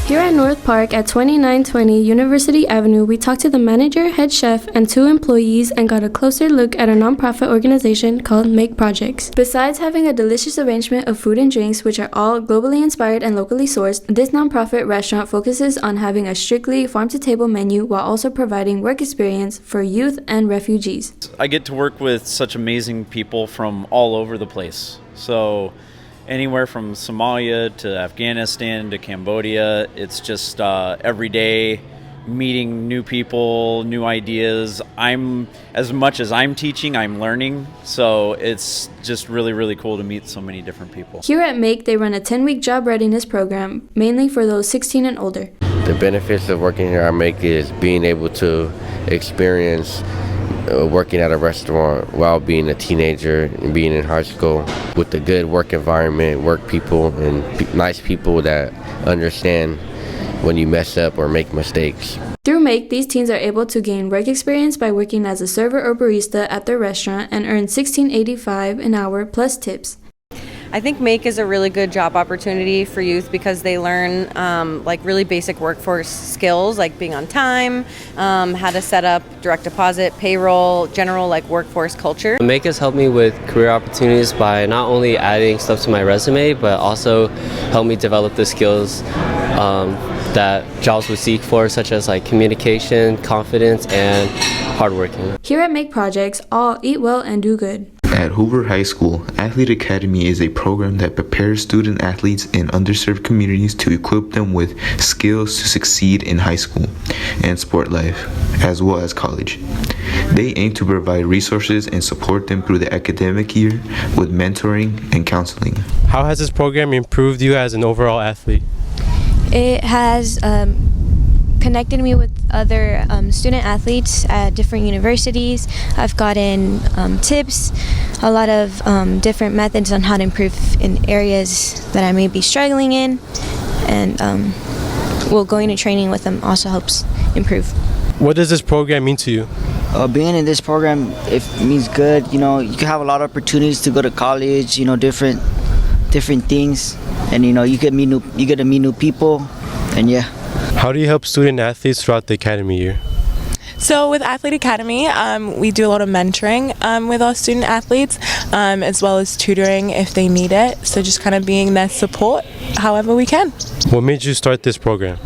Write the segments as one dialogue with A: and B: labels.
A: Here at North Park at 2920 University Avenue, we talked to the manager, head chef, and 2 employees and got a closer look at a nonprofit organization called Make Projects. Besides having a delicious arrangement of food and drinks, which are all globally inspired and locally sourced, this nonprofit restaurant focuses on having a strictly farm-to-table menu while also providing work experience for youth and refugees.
B: I get to work with such amazing people from all over the place. So anywhere from Somalia to Afghanistan to Cambodia, it's just every day meeting new people, new ideas. As much as I'm teaching, I'm learning. So it's just really, really cool to meet so many different people.
A: Here at Make, they run a 10-week job readiness program, mainly for those 16 and older.
C: The benefits of working here at Make is being able to experience working at a restaurant while being a teenager and being in high school with a good work environment, work people, and nice people that understand when you mess up or make mistakes.
A: Through Make, these teens are able to gain work experience by working as a server or barista at their restaurant and earn $16.85 an hour plus tips.
D: I think Make is a really good job opportunity for youth because they learn like really basic workforce skills like being on time, how to set up direct deposit, payroll, general like workforce culture.
E: Make has helped me with career opportunities by not only adding stuff to my resume, but also help me develop the skills that jobs would seek for, such as like communication, confidence, and hardworking.
A: Here at Make Projects, all eat well and do good.
F: At Hoover High School, Athlete Academy is a program that prepares student athletes in underserved communities to equip them with skills to succeed in high school and sport life, as well as college. They aim to provide resources and support them through the academic year with mentoring and counseling.
G: How has this program improved you as an overall athlete?
H: It has connected me with other student athletes at different universities. I've gotten tips, a lot of different methods on how to improve in areas that I may be struggling in, and going to training with them also helps improve.
G: What does this program mean to you?
I: Being in this program, it means good. You know, you can have a lot of opportunities to go to college. You know, different things, and you know, you get to meet new people, and yeah.
G: How do you help student athletes throughout the academy year?
J: So with Athlete Academy, we do a lot of mentoring with our student athletes, as well as tutoring if they need it. So just kind of being their support however we can.
G: What made you start this program?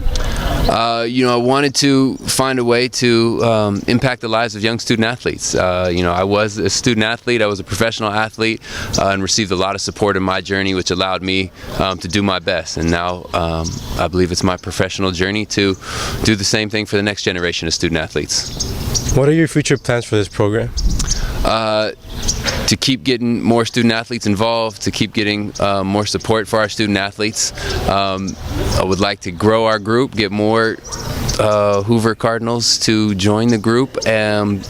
K: I wanted to find a way to impact the lives of young student athletes. I was a student athlete, I was a professional athlete, and received a lot of support in my journey, which allowed me to do my best. And now I believe it's my professional journey to do the same thing for the next generation of student athletes.
G: What are your future plans for this program?
K: To keep getting more student athletes involved, to keep getting more support for our student athletes. I would like to grow our group, get more Hoover Cardinals to join the group and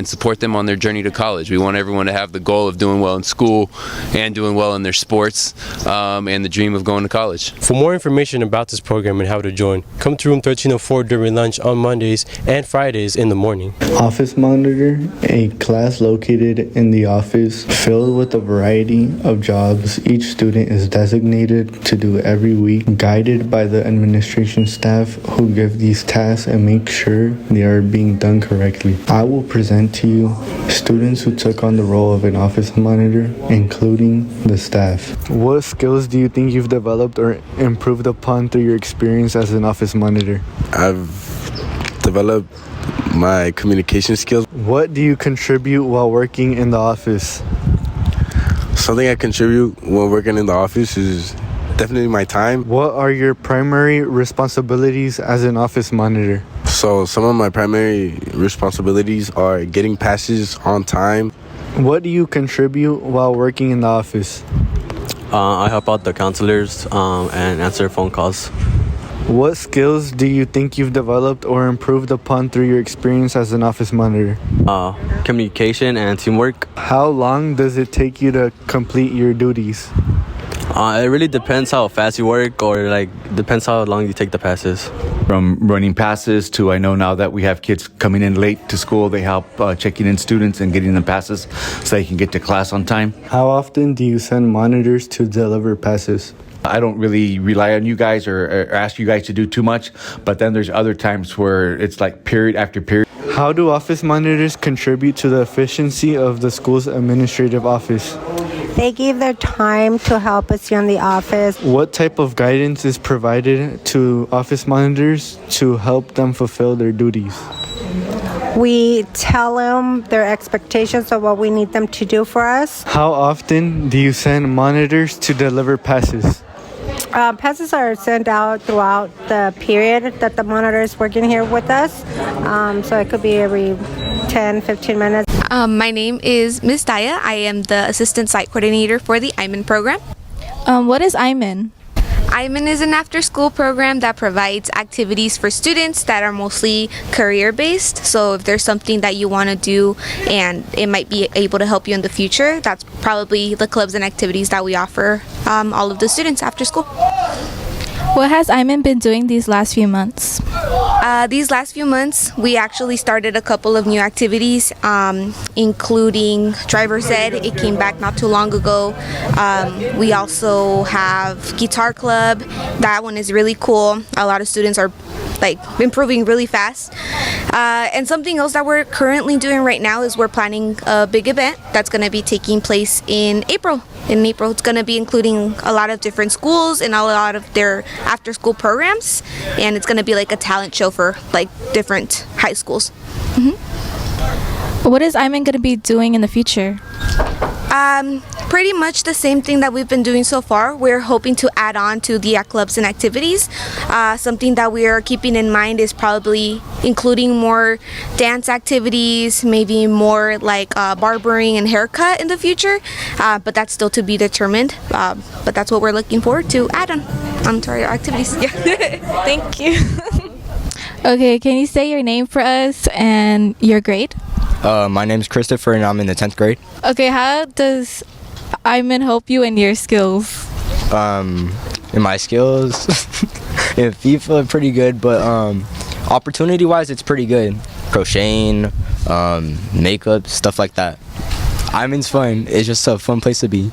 K: support them on their journey to college. We want everyone to have the goal of doing well in school and doing well in their sports and the dream of going to college.
G: For more information about this program and how to join, come to room 1304 during lunch on Mondays and Fridays in the morning.
L: Office Monitor, a class located in the office filled with a variety of jobs each student is designated to do every week, guided by the administration staff who give these tasks and make sure they are being done correctly. I will present to you students who took on the role of an office monitor, including the staff. What skills do you think you've developed or improved upon through your experience as an office monitor?
M: I've developed my communication skills.
L: What do you contribute while working in the office?
M: Something I contribute while working in the office is definitely my time.
L: What are your primary responsibilities as an office monitor?
M: So some of my primary responsibilities are getting passes on time.
L: What do you contribute while working in the office?
E: I help out the counselors and answer phone calls.
L: What skills do you think you've developed or improved upon through your experience as an office monitor?
E: Communication and teamwork.
L: How long does it take you to complete your duties?
E: It really depends how fast you work, or depends how long you take the passes.
N: From running passes to, I know now that we have kids coming in late to school, they help checking in students and getting them passes so they can get to class on time.
L: How often do you send monitors to deliver passes?
N: I don't really rely on you guys or ask you guys to do too much, but then there's other times where it's like period after period.
L: How do office monitors contribute to the efficiency of the school's administrative office?
O: They give their time to help us here in the office.
L: What type of guidance is provided to office monitors to help them fulfill their duties?
O: We tell them their expectations of what we need them to do for us.
L: How often do you send monitors to deliver passes?
O: Passes are sent out throughout the period that the monitor is working here with us. So it could be every 10, 15 minutes.
P: My name is Ms. Daya. I am the Assistant Site Coordinator for the Iman program.
J: What is Iman?
P: Iman is an after-school program that provides activities for students that are mostly career-based. So if there's something that you want to do and it might be able to help you in the future, that's probably the clubs and activities that we offer all of the students after school.
J: What has Iman been doing these last few months?
P: These last few months, we actually started a couple of new activities, including driver's ed. It came back not too long ago. We also have guitar club. That one is really cool. A lot of students are like improving really fast. And something else that we're currently doing right now is we're planning a big event that's going to be taking place in April. In April, it's going to be including a lot of different schools and a lot of their after-school programs, and it's going to be like a talent show for like different high schools.
J: What is Iman going to be doing in the future?
P: Pretty much the same thing that we've been doing so far. We're hoping to add on to the clubs and activities. Something that we are keeping in mind is probably including more dance activities, maybe more like barbering and haircut in the future, but that's still to be determined. But that's what we're looking forward to add on to our activities. Yeah.
J: Thank you. Okay, can you say your name for us and your grade?
Q: My name is Christopher and I'm in the 10th grade.
J: Okay, how does Iman help you in your skills?
Q: In my skills, in FIFA, pretty good, but opportunity-wise, it's pretty good. Crocheting, makeup, stuff like that. Iman's fun. It's just a fun place to be.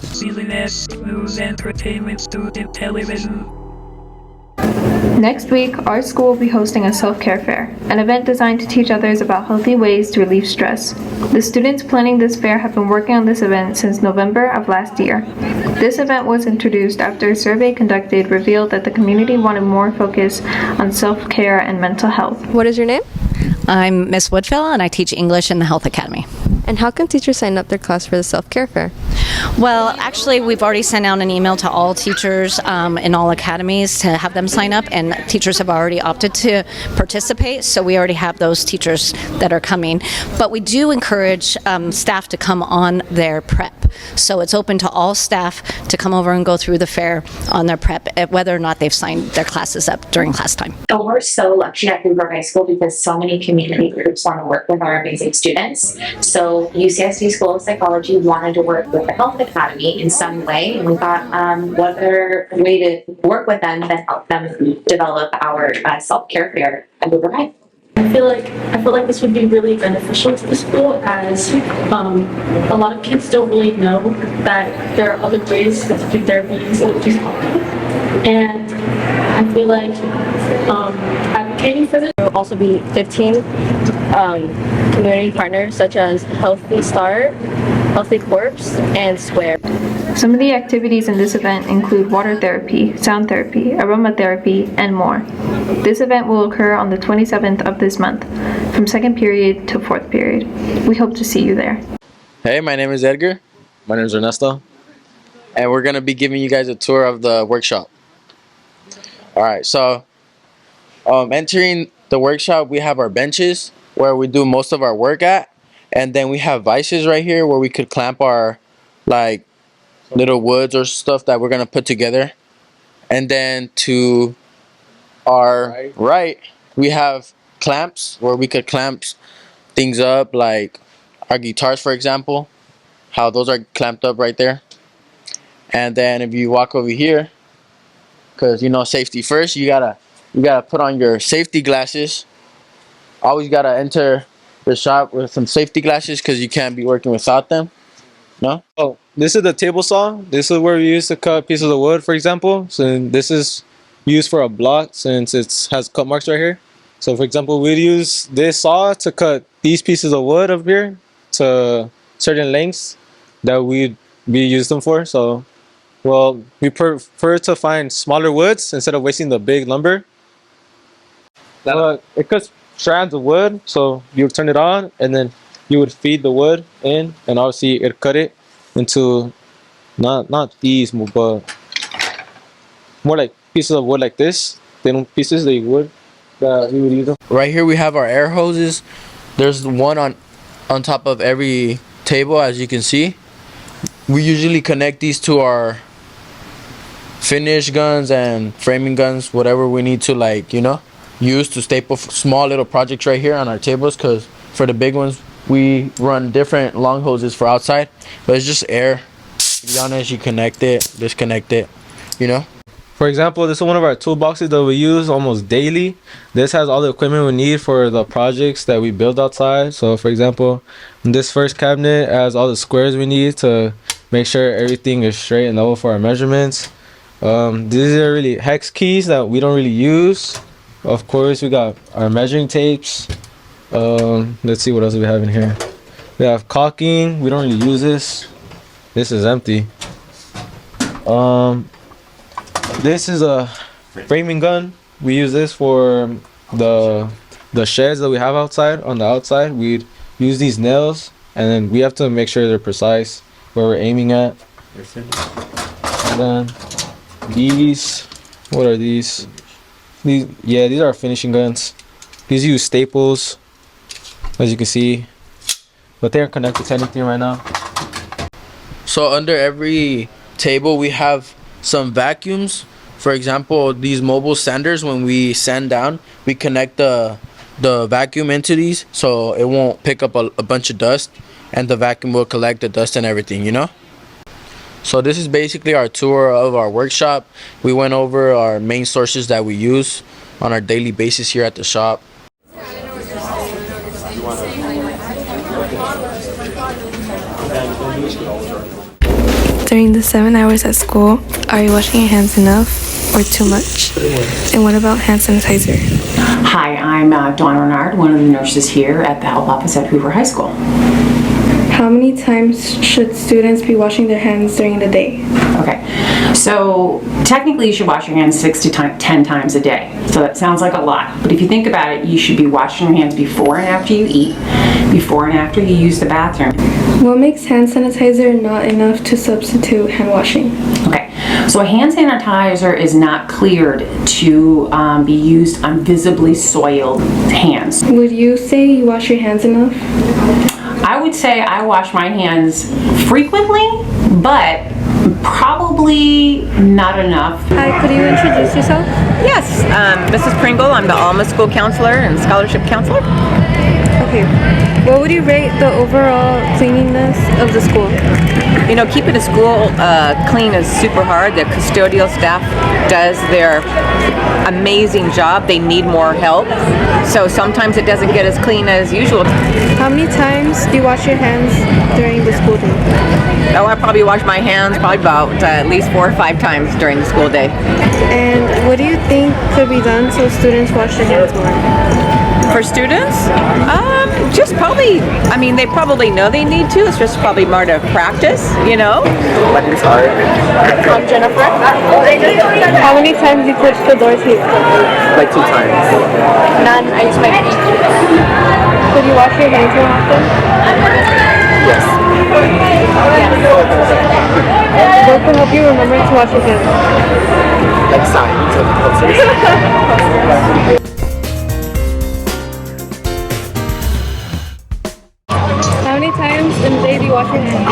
A: Next week, our school will be hosting a self-care fair, an event designed to teach others about healthy ways to relieve stress. The students planning this fair have been working on this event since November of last year. This event was introduced after a survey conducted revealed that the community wanted more focus on self-care and mental health.
R: What is your name?
S: I'm Miss Woodfill and I teach English in the Health Academy.
R: And how can teachers sign up their class for the self-care fair?
S: Well, actually, we've already sent out an email to all teachers in all academies to have them sign up, and teachers have already opted to participate, so we already have those teachers that are coming. But we do encourage staff to come on their prep. So it's open to all staff to come over and go through the fair on their prep, whether or not they've signed their classes up during class time.
T: So we're so lucky at Hoover High School because so many community groups want to work with our amazing students. So UCSD School of Psychology wanted to work with the Health Academy in some way, and we thought what better way to work with them than help them develop our self-care fair at Hoover High.
U: I feel like this would be really beneficial to the school, as a lot of kids don't really know that there are other ways to do therapies and I feel like advocating for this will also be 15 community partners such as Healthy Start, Healthy Corpse, and Square.
A: Some of the activities in this event include water therapy, sound therapy, aromatherapy, and more. This event will occur on the 27th of this month, from 2nd period to 4th period. We hope to see you there.
V: Hey, my name is Edgar. My name is Ernesto. And we're going to be giving you guys a tour of the workshop. Alright, so entering the workshop, we have our benches where we do most of our work at. And then we have vices right here where we could clamp our like little woods or stuff that we're going to put together. And then to our right, we have clamps where we could clamp things up, like our guitars, for example, how those are clamped up right there. And then if you walk over here, because you know safety first, you gotta put on your safety glasses. Always gotta enter the shop with some safety glasses because you can't be working without them. No? Oh,
B: this is the table saw. This is where we use to cut pieces of wood, for example. So this is used for a block since it has cut marks right here. So for example, we'd use this saw to cut these pieces of wood up here to certain lengths that we'd be used them for. So, well, we prefer to find smaller woods instead of wasting the big lumber. It cuts strands of wood, so you would turn it on and then you would feed the wood in, and obviously it cut it into not these, but more like pieces of wood like this, thin pieces that you would that we would use them.
V: Right here we have our air hoses. There's one on top of every table, as you can see. We usually connect these to our finish guns and framing guns, whatever we need to, like, you know, use to staple small little projects right here on our tables, because for the big ones we run different long hoses for outside, but it's just air. To be honest, you connect it, disconnect it, you know.
B: For example, this is one of our toolboxes that we use almost daily. This has all the equipment we need for the projects that we build outside. So for example, this first cabinet has all the squares we need to make sure everything is straight and level for our measurements. These are really hex keys that we don't really use. Of course, we got our measuring tapes. Let's see what else we have in here. We have caulking. We don't really use this. This is empty. This is a framing gun. We use this for the sheds that we have outside. On the outside, we'd use these nails, and then we have to make sure they're precise where we're aiming at. And then these, what are these? These are finishing guns. These use staples, as you can see, but they aren't connected to anything right now.
V: So under every table we have some vacuums. For example, these mobile sanders, when we sand down, we connect the vacuum into these so it won't pick up a bunch of dust, and the vacuum will collect the dust and everything, you know. So this is basically our tour of our workshop. We went over our main sources that we use on our daily basis here at the shop.
C: During the 7 hours at school, are you washing your hands enough or too much? And what about hand sanitizer?
W: Hi, I'm Dawn Renard, one of the nurses here at the health office at Hoover High School.
C: How many times should students be washing their hands during the day?
W: Okay, so technically you should wash your hands 6 to 10 times a day. So that sounds like a lot, but if you think about it, you should be washing your hands before and after you eat, before and after you use the bathroom.
C: What makes hand sanitizer not enough to substitute hand washing?
W: Okay, so a hand sanitizer is not cleared to be used on visibly soiled hands.
C: Would you say you wash your hands enough?
W: I would say I wash my hands frequently, but probably not enough.
C: Hi, could you introduce yourself?
X: Yes, Mrs. Pringle. I'm the Alma School Counselor and Scholarship Counselor.
C: Okay. What would you rate the overall cleanliness of the school?
X: You know, keeping a school clean is super hard. The custodial staff does their amazing job. They need more help. So sometimes it doesn't get as clean as usual.
C: How many times do you wash your hands during the school day?
X: Oh, I probably wash my hands probably about at least 4 or 5 times during the school day.
C: And what do you think could be done so students wash their hands more?
X: For students, just probably, I mean, they probably know they need to. It's just probably more to practice, you know?
Y: My name's Art.
C: I'm Jennifer. How many times do you touch the door tape?
Y: Like 2 times.
C: None. I use my feet. Could you wash your hands more often?
Y: Yes.
C: What can help you remember to wash your hands?
Y: Like signs of posters.
C: How many times in a day do you wash your hands?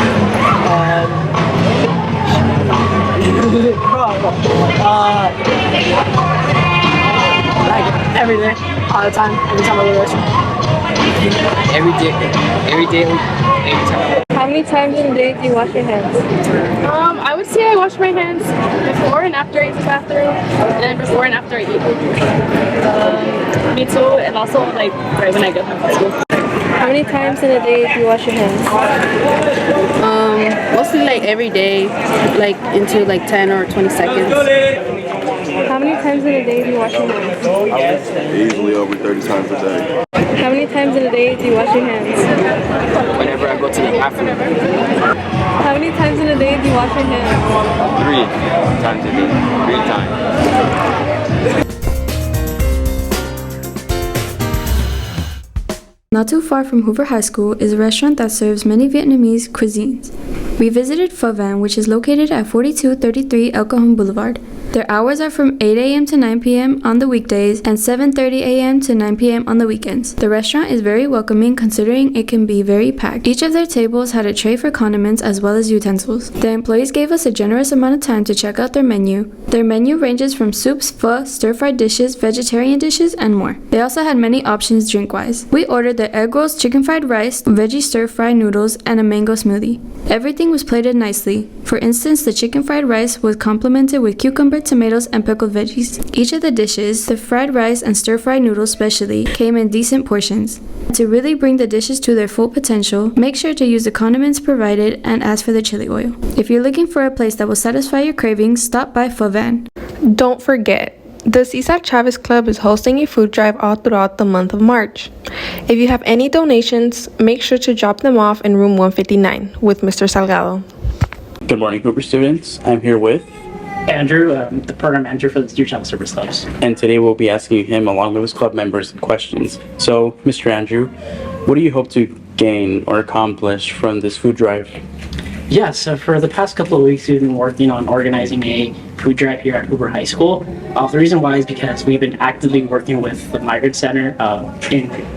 Y: Like every day, all the time, every time I go to the restroom. Every day, every time.
C: How many times in a day do you wash your hands?
Z: I would say I wash my hands before and after I use the bathroom, and then before and after I eat. Me too, and also like right when I go home from school. How many times in a day do you wash your hands?
D: Mostly like every day, like into like 10 or 20 seconds.
Z: How many times in a day do you wash your hands?
M: Easily over 30 times a day.
Z: How many times in a day do you wash your hands?
Y: Whenever I go to the bathroom.
Z: How many times in a day do you wash your hands?
Y: 3 times a day. 3 times.
A: Not too far from Hoover High School is a restaurant that serves many Vietnamese cuisines. We visited Pho Van, which is located at 4233 El Cajon Boulevard. Their hours are from 8 a.m. to 9 p.m. on the weekdays and 7:30 a.m. to 9 p.m. on the weekends. The restaurant is very welcoming considering it can be very packed. Each of their tables had a tray for condiments as well as utensils. The employees gave us a generous amount of time to check out their menu. Their menu ranges from soups, pho, stir-fried dishes, vegetarian dishes, and more. They also had many options drink-wise. We ordered the egg rolls, chicken fried rice, veggie stir-fried noodles, and a mango smoothie. Everything was plated nicely. For instance, the chicken fried rice was complemented with cucumber, tomatoes, and pickled veggies. Each of the dishes, the fried rice and stir-fried noodles especially, came in decent portions. To really bring the dishes to their full potential, make sure to use the condiments provided and ask for the chili oil. If you're looking for a place that will satisfy your cravings, stop by Pho Van.
F: Don't forget, the Cesar Chavez Club is hosting a food drive all throughout the month of March. If you have any donations, make sure to drop them off in room 159 with Mr. Salgado.
G: Good morning, Hoover students. I'm here with
Y: Andrew, the program manager for the Student Channel Service Clubs.
G: and today we'll be asking him, along with his club members, questions. So, Mr. Andrew, what do you hope to gain or accomplish from this food drive?
Y: Yeah, so for the past couple of weeks, we've been working on organizing a food drive here at Hoover High School. The reason why is because we've been actively working with the Migrant Center,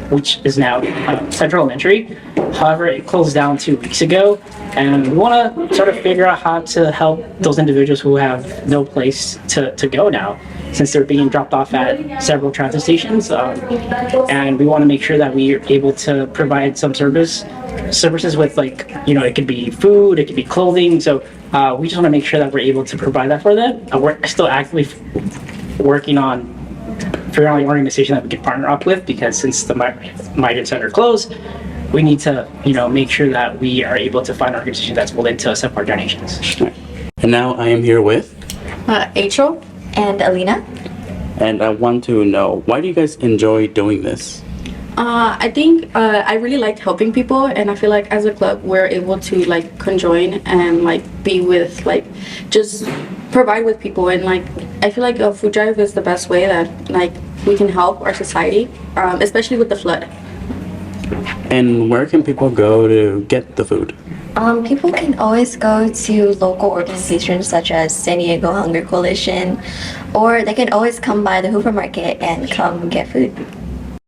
Y: which is now Central Elementary. However, it closed down 2 weeks ago, and we want to sort of figure out how to help those individuals who have no place to go now, since they're being dropped off at several transit stations. And we want to make sure that we are able to provide some services with, like, it could be food, it could be clothing. So we just want to make sure that we're able to provide that for them. We're still actively working on figuring out an organization that we can partner up with, because since the Migrant Center closed, we need to, make sure that we are able to find an organization that's willing to accept our donations.
G: And now I am here with,
H: April and Alina.
G: and I want to know, why do you guys enjoy doing this?
H: I think I really like helping people, and I feel like as a club we're able to conjoin and be with just provide with people, and I feel like a food drive is the best way that we can help our society, especially with the flood.
G: And where can people go to get the food?
H: People can always go to local organizations such as San Diego Hunger Coalition, or they can always come by the Hoover Market and come get food.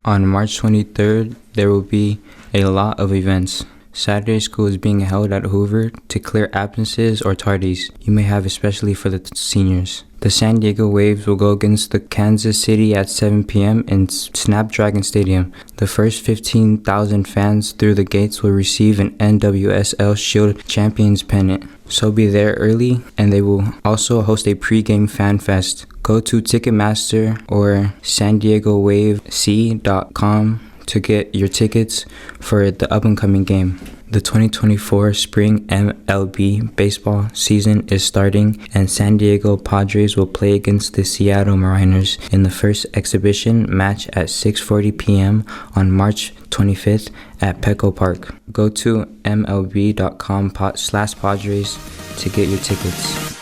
I: On March 23rd, there will be a lot of events. Saturday school is being held at Hoover to clear absences or tardies you may have, especially for the seniors. The San Diego Waves will go against the Kansas City at 7 p.m. in Snapdragon Stadium. The first 15,000 fans through the gates will receive an NWSL Shield Champions pennant. So be there early, and they will also host a pre-game fan fest. Go to Ticketmaster or SanDiegoWaveC.com to get your tickets for the up-and-coming game. The 2024 spring MLB baseball season is starting, and San Diego Padres will play against the Seattle Mariners in the first exhibition match at 6:40 p.m. on March 25th at Petco Park. Go to MLB.com/Padres to get your tickets.